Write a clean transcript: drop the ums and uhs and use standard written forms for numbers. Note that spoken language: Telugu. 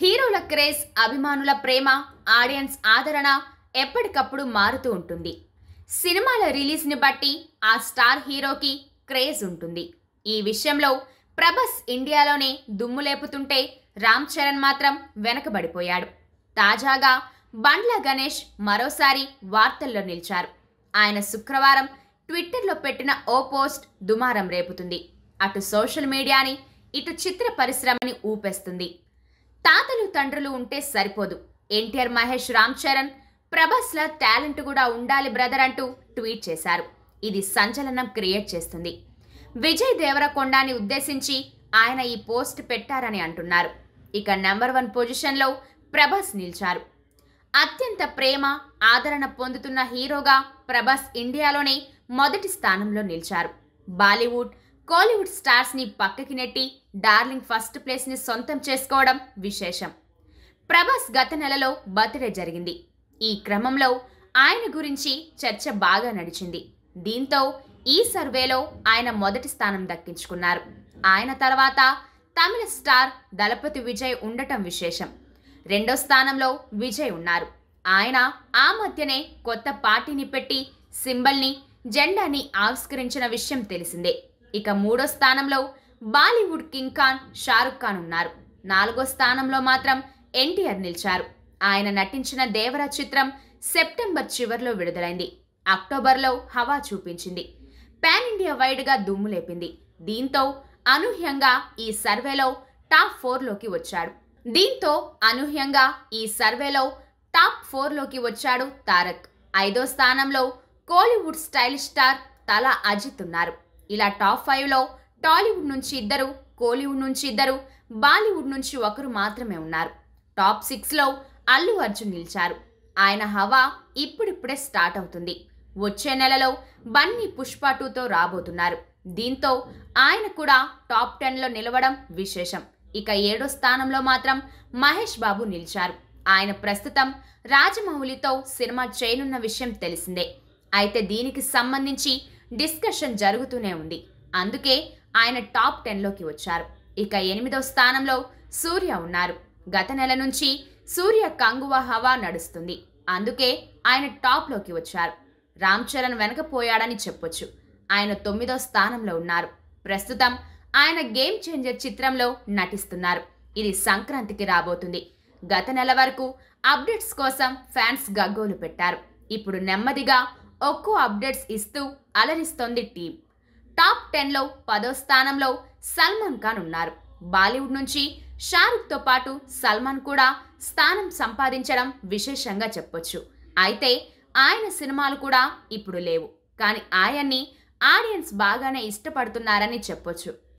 హీరోల క్రేజ్, అభిమానుల ప్రేమ, ఆడియన్స్ ఆదరణ ఎప్పటికప్పుడు మారుతూ ఉంటుంది. సినిమాల రిలీజ్ని బట్టి ఆ స్టార్ హీరోకి క్రేజ్ ఉంటుంది. ఈ విషయంలో ప్రభాస్ ఇండియాలోనే దుమ్ము లేపుతుంటే రామ్ చరణ్ మాత్రం వెనకబడిపోయాడు. తాజాగా బండ్ల గణేష్ మరోసారి వార్తల్లో నిలిచారు. ఆయన శుక్రవారం ట్విట్టర్లో పెట్టిన ఓ పోస్ట్ దుమారం రేపుతుంది. అటు సోషల్ మీడియాని, ఇటు చిత్ర పరిశ్రమని ఊపేస్తుంది. తాతలు తండ్రులు ఉంటే సరిపోదు, ఎన్టీఆర్, మహేష్, రామ్ చరణ్, ప్రభాస్ల టాలెంట్ కూడా ఉండాలి బ్రదర్ అంటూ ట్వీట్ చేశారు. ఇది సంచలనం క్రియేట్ చేస్తుంది. విజయ్ దేవరకొండని ఉద్దేశించి ఆయన ఈ పోస్ట్ పెట్టారని అంటున్నారు. ఇక నెంబర్ 1 పొజిషన్లో ప్రభాస్ నిలిచారు. అత్యంత ప్రేమ, ఆదరణ పొందుతున్న హీరోగా ప్రభాస్ ఇండియాలోనే మొదటి స్థానంలో నిలిచారు. బాలీవుడ్, కోలీవుడ్ స్టార్స్ ని పక్కకి నెట్టి డార్లింగ్ ఫస్ట్ ప్లేస్ ని సొంతం చేసుకోవడం విశేషం. ప్రభాస్ గత నెలలో బర్త్డే జరిగింది. ఈ క్రమంలో ఆయన గురించి చర్చ బాగా నడిచింది. దీంతో ఈ సర్వేలో ఆయన మొదటి స్థానం దక్కించుకున్నారు. ఆయన తర్వాత తమిళ స్టార్ దళపతి విజయ్ ఉండటం విశేషం. రెండో స్థానంలో విజయ్ ఉన్నారు. ఆయన ఆ మధ్యనే కొత్త పార్టీని పెట్టి సింబల్ని, జెండాని ఆవిష్కరించిన విషయం తెలిసిందే. ఇక మూడో స్థానంలో బాలీవుడ్ కింగ్ ఖాన్ షారుఖ్ ఖాన్ ఉన్నారు. నాలుగో స్థానంలో మాత్రం ఎన్టీఆర్ నిలిచారు. ఆయన నటించిన దేవర చిత్రం సెప్టెంబర్ చివర్లో విడుదలైంది. అక్టోబర్లో హవా చూపించింది. పాన్ ఇండియా వైడ్ గా దుమ్ము లేపింది. దీంతో అనూహ్యంగా ఈ సర్వేలో టాప్ 4లోకి వచ్చాడు తారక్. 5వ స్థానంలో కోలీవుడ్ స్టైలిష్ స్టార్ తలా అజిత్ ఉన్నారు. ఇలా టాప్ 5లో టాలీవుడ్ నుంచి 2, కోలీవుడ్ నుంచి 2, బాలీవుడ్ నుంచి 1 మాత్రమే ఉన్నారు. టాప్ 6లో అల్లు అర్జున్ నిలిచారు. ఆయన హవా ఇప్పుడిప్పుడే స్టార్ట్ అవుతుంది. వచ్చే నెలలో బన్నీ పుష్ప 2తో రాబోతున్నారు. దీంతో ఆయన కూడా టాప్ 10లో నిలవడం విశేషం. ఇక 7వ స్థానంలో మాత్రం మహేష్ బాబు నిలిచారు. ఆయన ప్రస్తుతం రాజమౌళితో సినిమా చేయనున్న విషయం తెలిసిందే. అయితే దీనికి సంబంధించి డిస్కషన్ జరుగుతూనే ఉంది. అందుకే ఆయన టాప్ 10లోకి వచ్చారు. ఇక 8వ స్థానంలో సూర్య ఉన్నారు. గత నెల నుంచి సూర్య కంగువ హవా నడుస్తుంది. అందుకే ఆయన టాప్లోకి వచ్చారు. రామ్ చరణ్ వెనకపోయాడని చెప్పొచ్చు. ఆయన 9వ స్థానంలో ఉన్నారు. ప్రస్తుతం ఆయన గేమ్ చేంజర్ చిత్రంలో నటిస్తున్నారు. ఇది సంక్రాంతికి రాబోతుంది. గత నెల వరకు అప్డేట్స్ కోసం ఫ్యాన్స్ గగ్గోలు పెట్టారు. ఇప్పుడు నెమ్మదిగా ఒక్కో అప్డేట్స్ ఇస్తూ అలరిస్తోంది టీం. టాప్ 10లో 10వ స్థానంలో సల్మాన్ ఖాన్ ఉన్నారు. బాలీవుడ్ నుంచి షారుఖ్తో పాటు సల్మాన్ కూడా స్థానం సంపాదించడం విశేషంగా చెప్పొచ్చు. అయితే ఆయన సినిమాలు కూడా ఇప్పుడు లేవు. కానీ ఆయన్ని ఆడియన్స్ బాగానే ఇష్టపడుతున్నారని చెప్పొచ్చు.